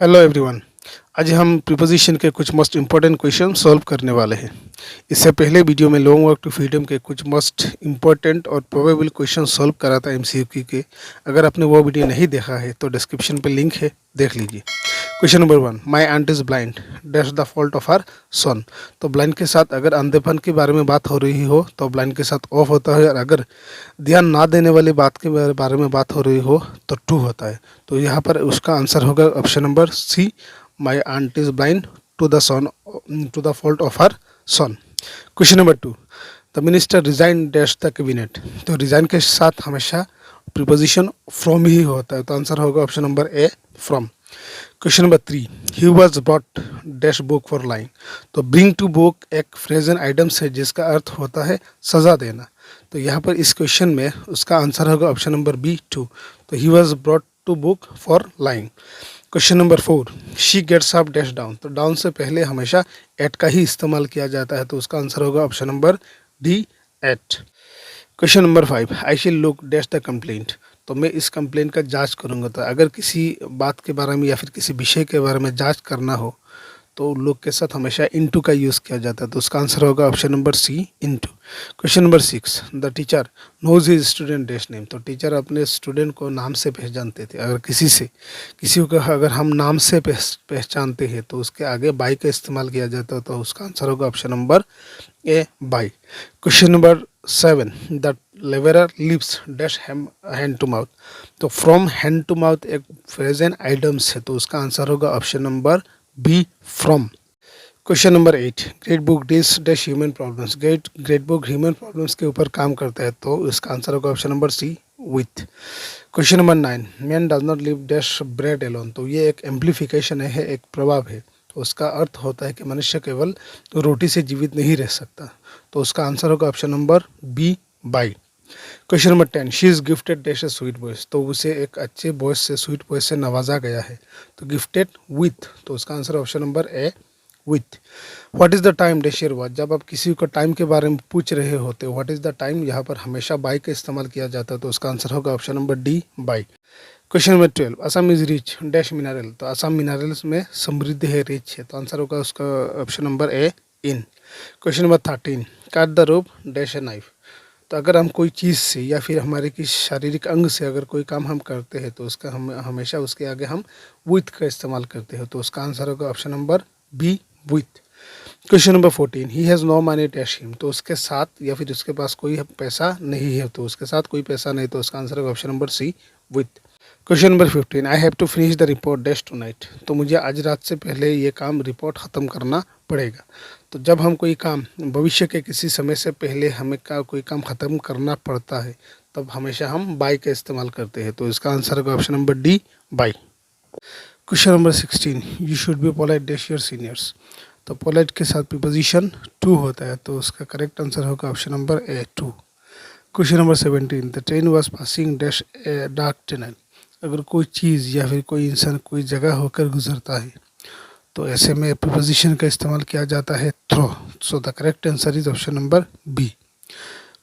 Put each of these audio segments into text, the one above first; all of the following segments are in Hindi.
Hello everyone. आज हम प्रीपोजिशन के कुछ मोस्ट इम्पोर्टेंट क्वेश्चन सॉल्व करने वाले हैं। इससे पहले वीडियो में लॉन्ग वर्क टू फ्रीडम के कुछ मोस्ट इम्पोर्टेंट और प्रोबेबल क्वेश्चन सॉल्व करा था एमसीक्यू के। अगर आपने वो वीडियो नहीं देखा है तो डिस्क्रिप्शन पे लिंक है, देख लीजिए। Question number 1, my aunt is blind, dash the fault of her son. तो ब्लाइंड के साथ अगर अंधेपन के बारे में बात हो रही हो तो ब्लाइंड के साथ ऑफ होता है, और अगर ध्यान ना देने वाली बात के बारे में बात हो रही हो तो टू होता है। तो यहाँ पर उसका आंसर होगा option number C, my aunt is blind to the son, to the fault of her son. Question number 2, the minister resign dash the cabinet. तो रिजाइन के साथ हमेशा प्रीपोजिशन फ्रॉम ही होता है, तो आंसर होगा option number A, from. Question number 3, he was brought dash book for lying. तो ब्रिंग टू बुक एक फ्रेजन आइटम्स है जिसका अर्थ होता है सजा देना। तो यहाँ पर इस क्वेश्चन में उसका आंसर होगा ऑप्शन नंबर बी, टू। तो he was brought to book for lying. Question number 4, she gets up dash down. तो डाउन से पहले हमेशा एट का ही इस्तेमाल किया जाता है, तो उसका आंसर होगा option number D, eight. Question number 5, I shall look dash the complaint. तो मैं इस कंप्लेंट का जांच करूंगा। तो अगर किसी बात के बारे में या फिर किसी विषय के बारे में जांच करना हो तो लुक के साथ हमेशा इनटू का यूज़ किया जाता है, तो उसका आंसर होगा option number C, into. Question number 6, the teacher knows his student dash name. तो टीचर अपने स्टूडेंट को नाम से पहचानते थे। अगर किसी को अगर हम नाम से पहचानते हैं तो उसके आगे बाई का इस्तेमाल किया जाता है, तो उसका आंसर होगा option number A, by. Question number 7, the labourer lives dash hand to mouth. तो फ्रॉम हैंड टू माउथ एक फ्रेजन आइटम्स है, तो उसका आंसर होगा option number B, from. Question number 8, great book deals dash human problems. Great book human problems के ऊपर काम करता है, तो इसका आंसर होगा option number C, with. Question number 9, man does not live dash bread Elon. तो ये एक एम्प्लीफिकेशन है, एक प्रभाव है। तो उसका अर्थ होता है कि मनुष्य केवल रोटी से जीवित नहीं रह सकता, तो उसका आंसर होगा option number B, by. Question number 10, she is gifted dash a sweet voice. तो उसे एक अच्छे वॉइस से, स्वीट वॉइस से नवाजा गया है, तो गिफ्टेड विथ, तो उसका answer option number A, with. What is the time dash your watch. जब आप किसी को टाइम के बारे में पूछ रहे होते हो, व्हाट इज़ द टाइम, यहाँ पर हमेशा बाई का इस्तेमाल किया जाता है, तो उसका आंसर होगा option number D, by. Question number 12, Assam is rich dash mineral. तो असम मिनरल्स में समृद्ध है, रिच है, तो आंसर होगा उसका ऑप्शन नंबर ए, इन। क्वेश्चन नंबर 13, काट the rope dash a knife. तो अगर हम कोई चीज़ से या फिर हमारे किसी शारीरिक अंग से अगर कोई काम हम करते हैं तो उसका हम हमेशा उसके आगे हम विथ का इस्तेमाल करते हैं, तो उसका आंसर होगा option number B, with. Question number 14, he has no money dash him. तो उसके साथ या फिर उसके पास कोई पैसा नहीं है, तो उसके साथ कोई पैसा नहीं, तो उसका आंसर होगा option number C, with. Question number 15, I have to finish the report dash tonight. तो मुझे आज रात से पहले ये काम रिपोर्ट ख़त्म करना पड़ेगा। तो जब हम कोई काम भविष्य के किसी समय से पहले हमें कोई काम ख़त्म करना पड़ता है, तब हमेशा हम बाई का इस्तेमाल करते हैं, तो इसका आंसर होगा option number D, by. Question number 16, you should be polite dash your seniors. तो पोलाइट के साथ प्रीपोजिशन टू होता है, तो उसका करेक्ट आंसर होगा option number A, to. Question number 17, the train was passing dash a dark tunnel. अगर कोई चीज़ या फिर कोई इंसान कोई जगह होकर गुजरता है तो ऐसे में प्रीपोजिशन का इस्तेमाल किया जाता है throw. So the correct answer is option number B.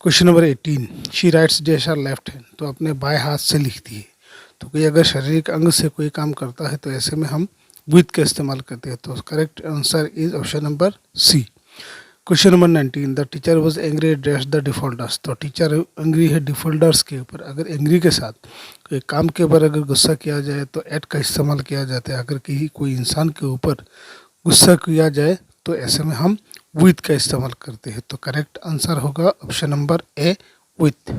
Question number 18, she writes dash her left hand. तो अपने बाएं हाथ से लिखती है। तो कोई अगर शारीरिक अंग से कोई काम करता है तो ऐसे में हम विथ का इस्तेमाल करते हैं, तो correct answer is option number C. Question number 19, the teacher was angry dash the defaulters. तो टीचर एंग्री है डिफॉल्टर्स के ऊपर। अगर एंग्री के साथ कोई काम के ऊपर अगर गुस्सा किया जाए तो एट का इस्तेमाल किया जाता है। अगर कोई इंसान के ऊपर गुस्सा किया जाए तो ऐसे में हम विथ का इस्तेमाल करते हैं, तो करेक्ट आंसर होगा ऑप्शन नंबर ए, विथ।